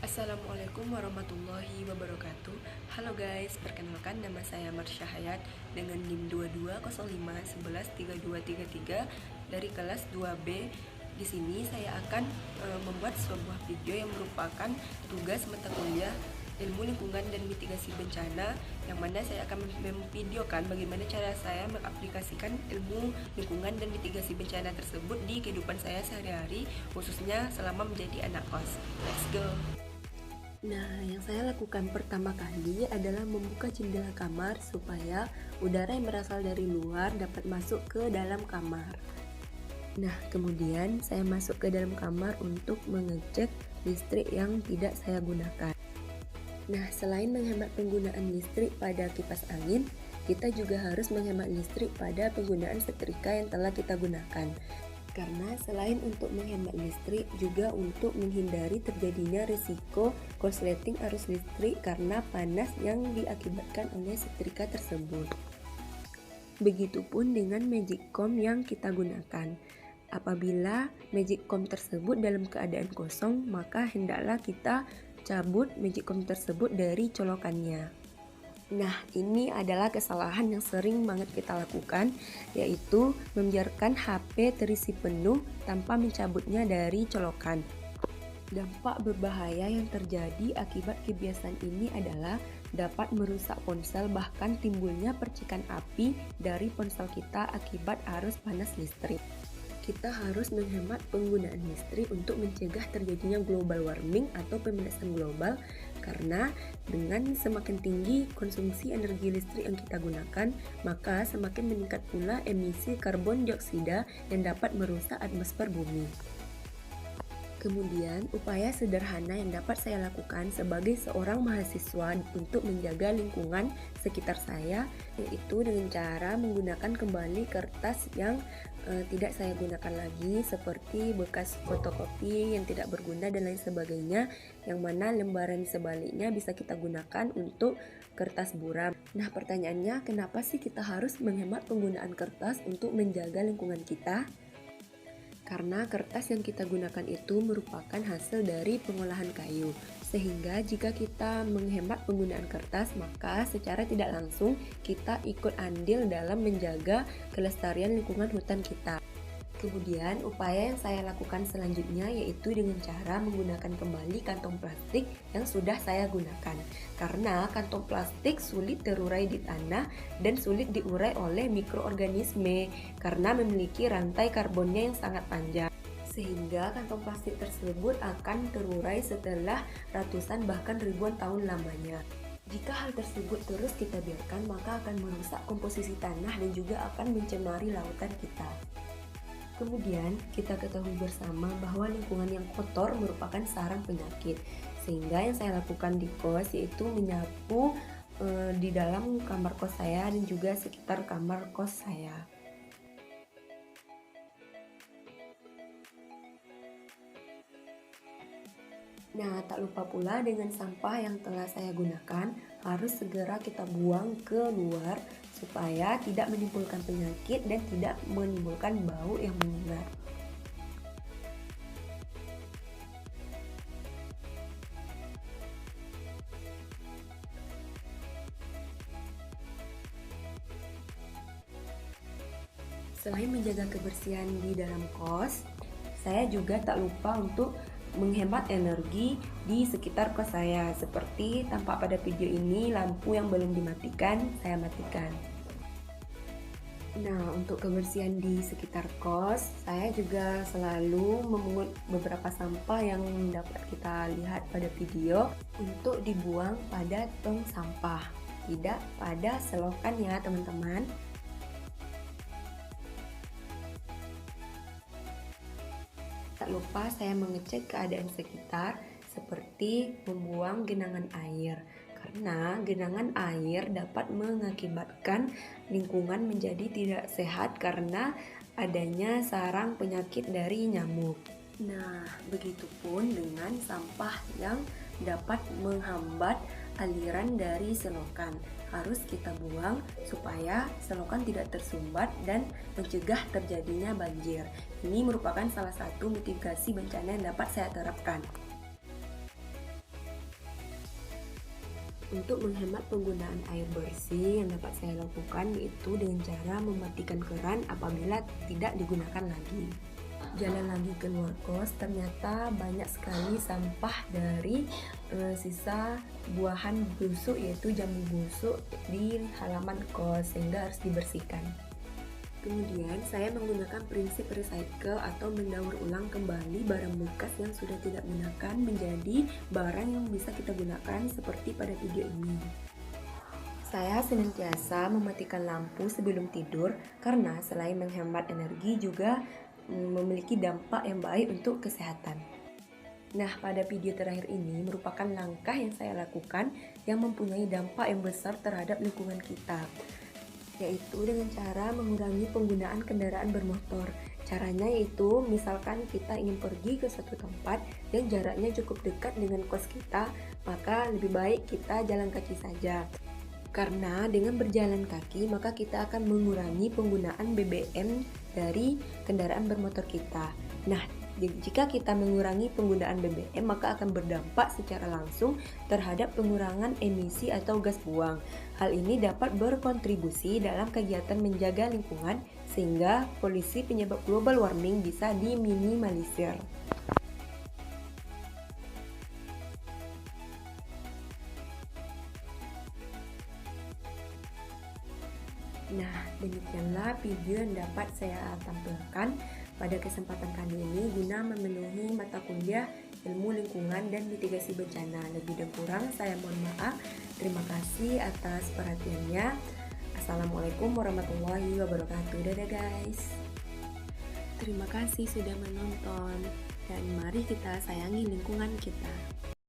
Assalamualaikum warahmatullahi wabarakatuh. Halo guys, perkenalkan nama saya Marsha Hayat dengan NIM 2205113233 dari kelas 2B. Di sini saya akan membuat sebuah video yang merupakan tugas mata kuliah Ilmu Lingkungan dan Mitigasi Bencana, yang mana saya akan memvideokan bagaimana cara saya mengaplikasikan ilmu lingkungan dan mitigasi bencana tersebut di kehidupan saya sehari-hari, khususnya selama menjadi anak kos. Let's go! Nah, yang saya lakukan pertama kali adalah membuka jendela kamar supaya udara yang berasal dari luar dapat masuk ke dalam kamar. Nah, kemudian saya masuk ke dalam kamar untuk mengecek listrik yang tidak saya gunakan. Nah, selain menghemat penggunaan listrik pada kipas angin, kita juga harus menghemat listrik pada penggunaan setrika yang telah kita gunakan. Karena selain untuk menghemat listrik, juga untuk menghindari terjadinya risiko korsleting arus listrik karena panas yang diakibatkan oleh setrika tersebut. Begitupun dengan magic comb yang kita gunakan. Apabila magic comb tersebut dalam keadaan kosong, maka hendaklah kita cabut magic comb tersebut dari colokannya. Nah, ini adalah kesalahan yang sering banget kita lakukan, yaitu membiarkan HP terisi penuh tanpa mencabutnya dari colokan. Dampak berbahaya yang terjadi akibat kebiasaan ini adalah dapat merusak ponsel, bahkan timbulnya percikan api dari ponsel kita akibat arus panas listrik. Kita harus menghemat penggunaan listrik untuk mencegah terjadinya global warming atau pemanasan global, karena dengan semakin tinggi konsumsi energi listrik yang kita gunakan, maka semakin meningkat pula emisi karbon dioksida yang dapat merusak atmosfer bumi. Kemudian, upaya sederhana yang dapat saya lakukan sebagai seorang mahasiswa untuk menjaga lingkungan sekitar saya, yaitu dengan cara menggunakan kembali kertas yang tidak saya gunakan lagi, seperti bekas fotokopi yang tidak berguna dan lain sebagainya, yang mana lembaran sebaliknya bisa kita gunakan untuk kertas buram. Nah, pertanyaannya, kenapa sih kita harus menghemat penggunaan kertas untuk menjaga lingkungan kita? Karena kertas yang kita gunakan itu merupakan hasil dari pengolahan kayu, sehingga jika kita menghemat penggunaan kertas, maka secara tidak langsung kita ikut andil dalam menjaga kelestarian lingkungan hutan kita. Kemudian, upaya yang saya lakukan selanjutnya yaitu dengan cara menggunakan kembali kantong plastik yang sudah saya gunakan. Karena kantong plastik sulit terurai di tanah dan sulit diurai oleh mikroorganisme karena memiliki rantai karbonnya yang sangat panjang. Sehingga kantong plastik tersebut akan terurai setelah ratusan bahkan ribuan tahun lamanya. Jika hal tersebut terus kita biarkan, maka akan merusak komposisi tanah dan juga akan mencemari lautan kita. Kemudian, kita ketahui bersama bahwa lingkungan yang kotor merupakan sarang penyakit. Sehingga yang saya lakukan di kos yaitu menyapu di dalam kamar kos saya dan juga sekitar kamar kos saya. Nah, tak lupa pula dengan sampah yang telah saya gunakan harus segera kita buang ke luar supaya tidak menimbulkan penyakit dan tidak menimbulkan bau yang menyengat. Selain menjaga kebersihan di dalam kos, saya juga tak lupa untuk menghemat energi di sekitar kos saya. Seperti tampak pada video ini, lampu yang belum dimatikan, saya matikan. Nah, untuk kebersihan di sekitar kos, saya juga selalu memungut beberapa sampah yang dapat kita lihat pada video untuk dibuang pada tong sampah, tidak pada selokan ya teman-teman. Tak lupa saya mengecek keadaan sekitar seperti membuang genangan air, karena genangan air dapat mengakibatkan lingkungan menjadi tidak sehat karena adanya sarang penyakit dari nyamuk. Nah, begitupun dengan sampah yang dapat menghambat aliran dari selokan. Harus kita buang supaya selokan tidak tersumbat dan mencegah terjadinya banjir. Ini merupakan salah satu mitigasi bencana yang dapat saya terapkan. Untuk menghemat penggunaan air bersih yang dapat saya lakukan yaitu dengan cara mematikan keran apabila tidak digunakan lagi. Jalan lagi keluar kos, ternyata banyak sekali sampah dari sisa buahan busuk yaitu jambu busuk di halaman kos sehingga harus dibersihkan. Kemudian saya menggunakan prinsip recycle atau mendaur ulang kembali barang bekas yang sudah tidak gunakan menjadi barang yang bisa kita gunakan seperti pada video ini. Saya senantiasa mematikan lampu sebelum tidur karena selain menghemat energi juga memiliki dampak yang baik untuk kesehatan. Nah, pada video terakhir ini merupakan langkah yang saya lakukan yang mempunyai dampak yang besar terhadap lingkungan kita, yaitu dengan cara mengurangi penggunaan kendaraan bermotor. Caranya yaitu misalkan kita ingin pergi ke suatu tempat yang jaraknya cukup dekat dengan kos kita, maka lebih baik kita jalan kaki saja. Karena dengan berjalan kaki maka kita akan mengurangi penggunaan BBM dari kendaraan bermotor kita. Nah, jika kita mengurangi penggunaan BBM maka akan berdampak secara langsung terhadap pengurangan emisi atau gas buang. Hal ini dapat berkontribusi dalam kegiatan menjaga lingkungan sehingga polusi penyebab global warming bisa diminimalisir. Nah, demikianlah video yang dapat saya tampilkan pada kesempatan kali ini guna memenuhi mata kuliah ilmu lingkungan dan mitigasi bencana. Lebih dan kurang saya mohon maaf. Terima kasih atas perhatiannya. Assalamualaikum warahmatullahi wabarakatuh. Dadah guys. Terima kasih sudah menonton dan mari kita sayangi lingkungan kita.